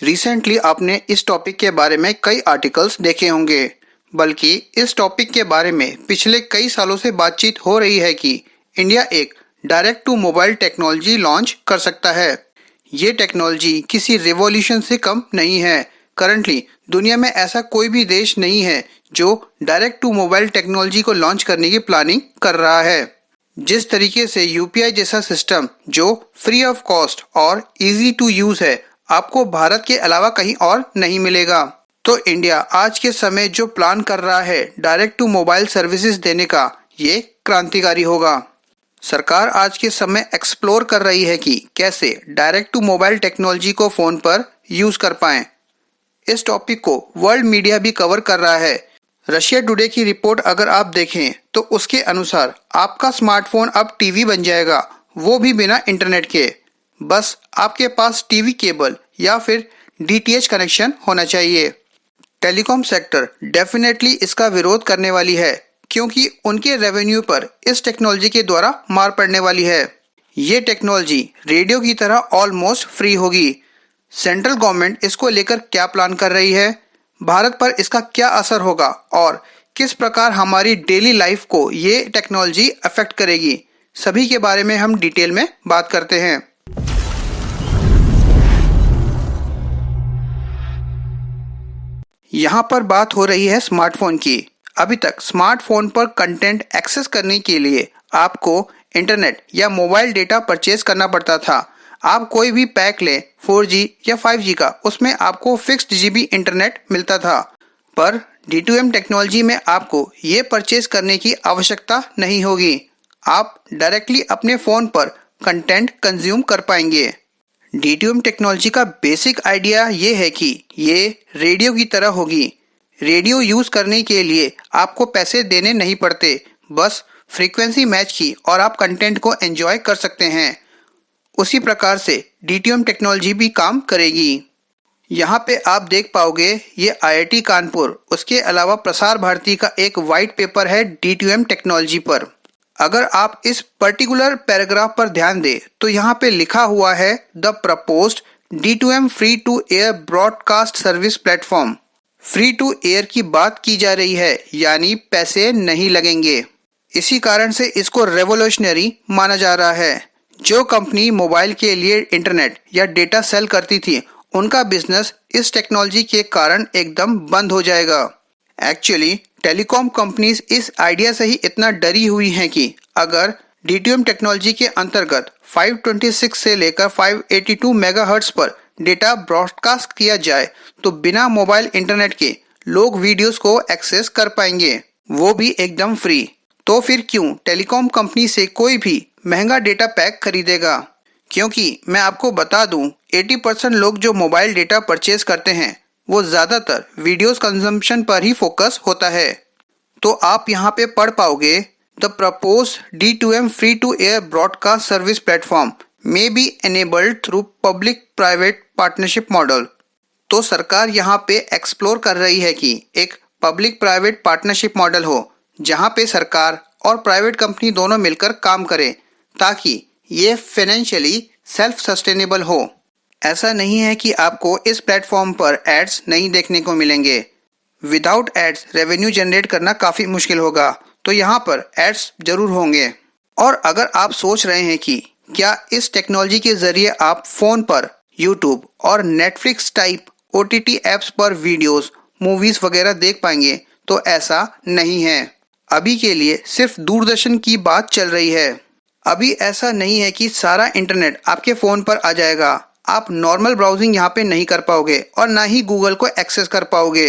Recently आपने इस topic के बारे में कई आर्टिकल्स देखे होंगे, बल्कि इस टॉपिक के बारे में पिछले कई सालों से बातचीत हो रही है कि इंडिया एक direct to mobile technology launch कर सकता है। ये टेक्नोलॉजी किसी रिवॉल्यूशन से कम नहीं है। करंटली दुनिया में ऐसा कोई भी देश नहीं है जो डायरेक्ट टू मोबाइल टेक्नोलॉजी को लॉन्च करने की प्लानिंग कर रहा है। जिस तरीके से यूपीआई जैसा सिस्टम जो फ्री ऑफ कॉस्ट और इजी टू यूज है, आपको भारत के अलावा कहीं और नहीं मिलेगा। तो इंडिया आज के समय जो प्लान कर रहा है डायरेक्ट टू मोबाइल सर्विसेज देने का, ये क्रांतिकारी होगा। सरकार आज के समय एक्सप्लोर कर रही है कि कैसे डायरेक्ट टू मोबाइल टेक्नोलॉजी को फोन पर यूज कर पाएं। इस टॉपिक को वर्ल्ड मीडिया भी कवर कर रहा है। रशिया टुडे की रिपोर्ट अगर आप देखें तो उसके अनुसार आपका स्मार्टफोन अब टीवी बन जाएगा, वो भी बिना इंटरनेट के। बस आपके पास टीवी केबल या फिर डीटीएच कनेक्शन होना चाहिए। टेलीकॉम सेक्टर डेफिनेटली इसका विरोध करने वाली है, क्योंकि उनके रेवेन्यू पर इस टेक्नोलॉजी के द्वारा मार पड़ने वाली है। ये टेक्नोलॉजी रेडियो की तरह ऑलमोस्ट फ्री होगी। सेंट्रल गवर्नमेंट इसको लेकर क्या प्लान कर रही है, भारत पर इसका क्या असर होगा और किस प्रकार हमारी डेली लाइफ को ये टेक्नोलॉजी अफेक्ट करेगी, सभी के बारे में हम डिटेल में बात करते हैं। यहाँ पर बात हो रही है स्मार्टफोन की। अभी तक स्मार्टफोन पर कंटेंट एक्सेस करने के लिए आपको इंटरनेट या मोबाइल डेटा परचेज करना पड़ता था। आप कोई भी पैक लें 4G या 5G का, उसमें आपको फिक्स्ड जीबी इंटरनेट मिलता था। पर D2M टेक्नोलॉजी में आपको ये परचेज करने की आवश्यकता नहीं होगी। आप डायरेक्टली अपने फ़ोन पर कंटेंट कंज्यूम कर पाएंगे। D2M टेक्नोलॉजी का बेसिक आइडिया ये है कि ये रेडियो की तरह होगी। रेडियो यूज़ करने के लिए आपको पैसे देने नहीं पड़ते, बस फ्रीक्वेंसी मैच की और आप कंटेंट को एंजॉय कर सकते हैं। उसी प्रकार से D2M टेक्नोलॉजी भी काम करेगी। यहाँ पे आप देख पाओगे ये IIT कानपुर, उसके अलावा प्रसार भारती का एक वाइट पेपर है D2M टेक्नोलॉजी पर। अगर आप इस पर्टिकुलर पैराग्राफ पर ध्यान दें तो यहाँ पे लिखा हुआ है the proposed D2M free to air broadcast service platform. Free to air की बात की जा रही है, यानी पैसे नहीं लगेंगे। इसी कारण से इसको रेवोल्यूशनरी माना जा रहा है। जो कंपनी मोबाइल के लिए इंटरनेट या डेटा सेल करती थी, उनका बिजनेस इस टेक्नोलॉजी के कारण एकदम बंद हो जाएगा। एक्चुअली टेलीकॉम कंपनीज इस आइडिया से ही इतना डरी हुई हैं कि अगर D2M टेक्नोलॉजी के अंतर्गत 526 से लेकर 582 मेगाहर्ट्ज पर डेटा ब्रॉडकास्ट किया जाए तो बिना मोबाइल इंटरनेट के लोग वीडियोस को एक्सेस कर पाएंगे, वो भी एकदम फ्री। तो फिर क्यों टेलीकॉम कंपनी से कोई भी महंगा डेटा पैक खरीदेगा? क्योंकि मैं आपको बता दूं, 80% लोग जो मोबाइल डेटा परचेज करते हैं वो ज़्यादातर वीडियोस कंजम्पशन पर ही फोकस होता है। तो आप यहाँ पे पढ़ पाओगे the proposed D2M free to air broadcast service platform may be enabled through public private partnership model. तो सरकार यहाँ पे एक्सप्लोर कर रही है कि एक पब्लिक प्राइवेट पार्टनरशिप मॉडल हो, जहाँ पे सरकार और प्राइवेट कंपनी दोनों मिलकर काम करें, ताकि ये फाइनेंशियली सेल्फ सस्टेनेबल हो। ऐसा नहीं है कि आपको इस प्लेटफॉर्म पर एड्स नहीं देखने को मिलेंगे। विदाउट एड्स रेवेन्यू जनरेट करना काफ़ी मुश्किल होगा, तो यहाँ पर एड्स जरूर होंगे। और अगर आप सोच रहे हैं कि क्या इस टेक्नोलॉजी के ज़रिए आप फ़ोन पर यूट्यूब और नेटफ्लिक्स टाइप OTT ऐप्स पर वीडियोस, मूवीज़ वगैरह देख पाएंगे, तो ऐसा नहीं है। अभी के लिए सिर्फ दूरदर्शन की बात चल रही है। अभी ऐसा नहीं है कि सारा इंटरनेट आपके फ़ोन पर आ जाएगा। आप नॉर्मल ब्राउजिंग यहाँ पे नहीं कर पाओगे और ना ही गूगल को एक्सेस कर पाओगे।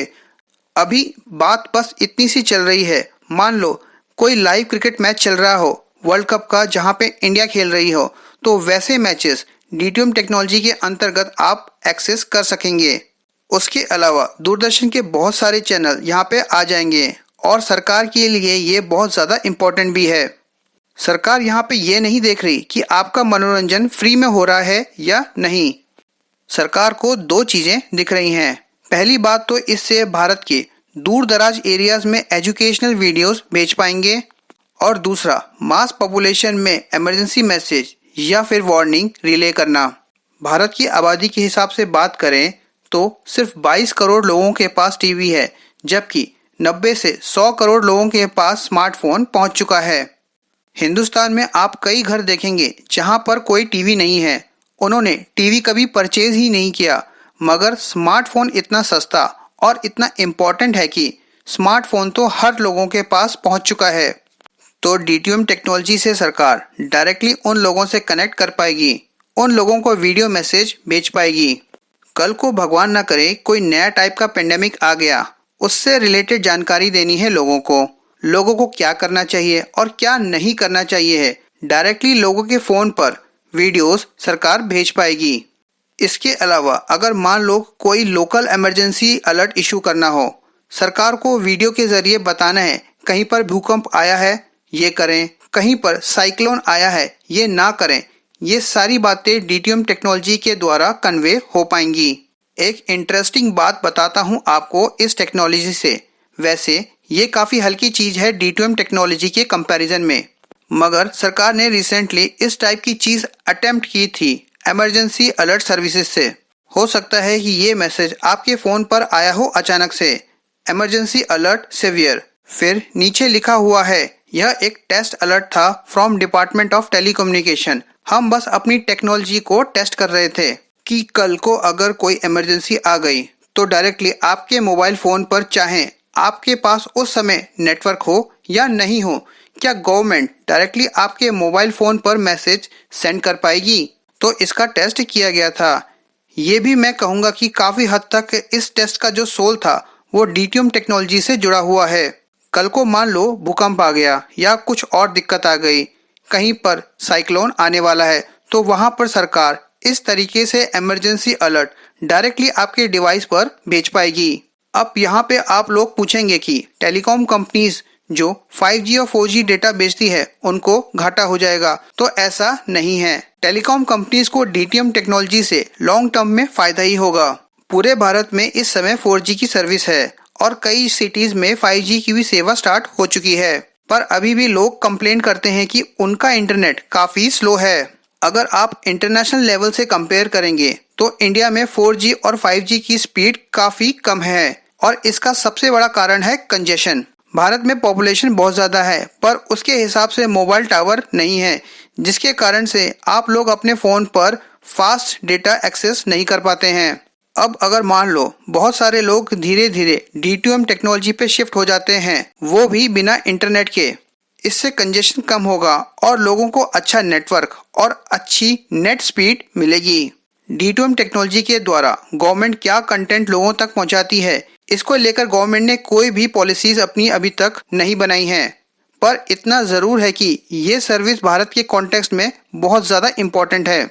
अभी बात बस इतनी सी चल रही है, मान लो कोई लाइव क्रिकेट मैच चल रहा हो वर्ल्ड कप का, जहाँ पे इंडिया खेल रही हो, तो वैसे मैचेस D2M टेक्नोलॉजी के अंतर्गत आप एक्सेस कर सकेंगे। उसके अलावा दूरदर्शन के बहुत सारे चैनल यहाँ पे आ जाएंगे और सरकार के लिए ये बहुत ज़्यादा इम्पोर्टेंट भी है। सरकार यहाँ पे ये नहीं देख रही कि आपका मनोरंजन फ्री में हो रहा है या नहीं। सरकार को दो चीज़ें दिख रही हैं। पहली बात तो इससे भारत के दूर दराज एरियाज में एजुकेशनल वीडियोस भेज पाएंगे, और दूसरा मास पॉपुलेशन में इमरजेंसी मैसेज या फिर वार्निंग रिले करना। भारत की आबादी के हिसाब से बात करें तो सिर्फ 22 करोड़ लोगों के पास टीवी है, जबकि 90 से 100 करोड़ लोगों के पास स्मार्टफोन पहुंच चुका है। हिंदुस्तान में आप कई घर देखेंगे जहां पर कोई टीवी नहीं है। उन्होंने टीवी कभी परचेज ही नहीं किया, मगर स्मार्टफोन इतना सस्ता और इतना इम्पोर्टेंट है कि स्मार्टफोन तो हर लोगों के पास पहुंच चुका है। तो डीटीएम टेक्नोलॉजी से सरकार डायरेक्टली उन लोगों से कनेक्ट कर पाएगी, उन लोगों को वीडियो मैसेज भेज पाएगी। कल को भगवान ना करे कोई नया टाइप का पेंडेमिक आ गया, उससे रिलेटेड जानकारी देनी है लोगों को क्या करना चाहिए और क्या नहीं करना चाहिए है, डायरेक्टली लोगों के फ़ोन पर वीडियोस सरकार भेज पाएगी। इसके अलावा अगर मान लो कोई लोकल इमरजेंसी अलर्ट इशू करना हो, सरकार को वीडियो के ज़रिए बताना है कहीं पर भूकंप आया है ये करें, कहीं पर साइक्लोन आया है ये ना करें। ये सारी बातें डीटीएम टेक्नोलॉजी के द्वारा कन्वे हो पाएंगी। एक इंटरेस्टिंग बात बताता हूँ आपको इस टेक्नोलॉजी से। वैसे ये काफ़ी हल्की चीज़ है डीटीएम टेक्नोलॉजी के कंपैरिजन में, मगर सरकार ने रिसेंटली इस टाइप की चीज़ अटेम्प्ट की थी इमरजेंसी अलर्ट सर्विसेज से। हो सकता है कि ये मैसेज आपके फ़ोन पर आया हो अचानक से, इमरजेंसी अलर्ट सीवियर, फिर नीचे लिखा हुआ है यह एक टेस्ट अलर्ट था फ्रॉम डिपार्टमेंट ऑफ टेलीकम्युनिकेशन। हम बस अपनी टेक्नोलॉजी को टेस्ट कर रहे थे कि कल को अगर कोई इमरजेंसी आ गई तो डायरेक्टली आपके मोबाइल फ़ोन पर, चाहे आपके पास उस समय नेटवर्क हो या नहीं हो, क्या गवर्नमेंट डायरेक्टली आपके मोबाइल फ़ोन पर मैसेज सेंड कर पाएगी। तो इसका टेस्ट किया गया था। ये भी मैं कहूँगा कि काफ़ी हद तक इस टेस्ट का जो सोल था वो डीटीएम टेक्नोलॉजी से जुड़ा हुआ है। कल को मान लो भूकंप आ गया या कुछ और दिक्कत आ गई, कहीं पर साइक्लोन आने वाला है, तो वहाँ पर सरकार इस तरीके से इमरजेंसी अलर्ट डायरेक्टली आपके डिवाइस पर भेज पाएगी। अब यहाँ पे आप लोग पूछेंगे कि टेलीकॉम कंपनीज जो 5G और 4G डेटा बेचती है उनको घाटा हो जाएगा, तो ऐसा नहीं है। टेलीकॉम कंपनीज को डीटीएम टेक्नोलॉजी से लॉन्ग टर्म में फ़ायदा ही होगा। पूरे भारत में इस समय 4G की सर्विस है और कई सिटीज़ में 5G की भी सेवा स्टार्ट हो चुकी है, पर अभी भी लोग कंप्लेन करते हैं कि उनका इंटरनेट काफ़ी स्लो है। अगर आप इंटरनेशनल लेवल से कंपेयर करेंगे तो इंडिया में 4G और 5G की स्पीड काफ़ी कम है और इसका सबसे बड़ा कारण है कंजेशन। भारत में पॉपुलेशन बहुत ज़्यादा है पर उसके हिसाब से मोबाइल टावर नहीं है, जिसके कारण से आप लोग अपने फ़ोन पर फास्ट डेटा एक्सेस नहीं कर पाते हैं। अब अगर मान लो बहुत सारे लोग धीरे धीरे डीटीएम टेक्नोलॉजी पे शिफ्ट हो जाते हैं, वो भी बिना इंटरनेट के, इससे कंजेशन कम होगा और लोगों को अच्छा नेटवर्क और अच्छी नेट स्पीड मिलेगी। डीटीएम टेक्नोलॉजी के द्वारा गवर्नमेंट क्या कंटेंट लोगों तक पहुंचाती है, इसको लेकर गवर्नमेंट ने कोई भी पॉलिसीज अपनी अभी तक नहीं बनाई हैं, पर इतना ज़रूर है कि ये सर्विस भारत के कॉन्टेक्स्ट में बहुत ज़्यादा इम्पोर्टेंट है।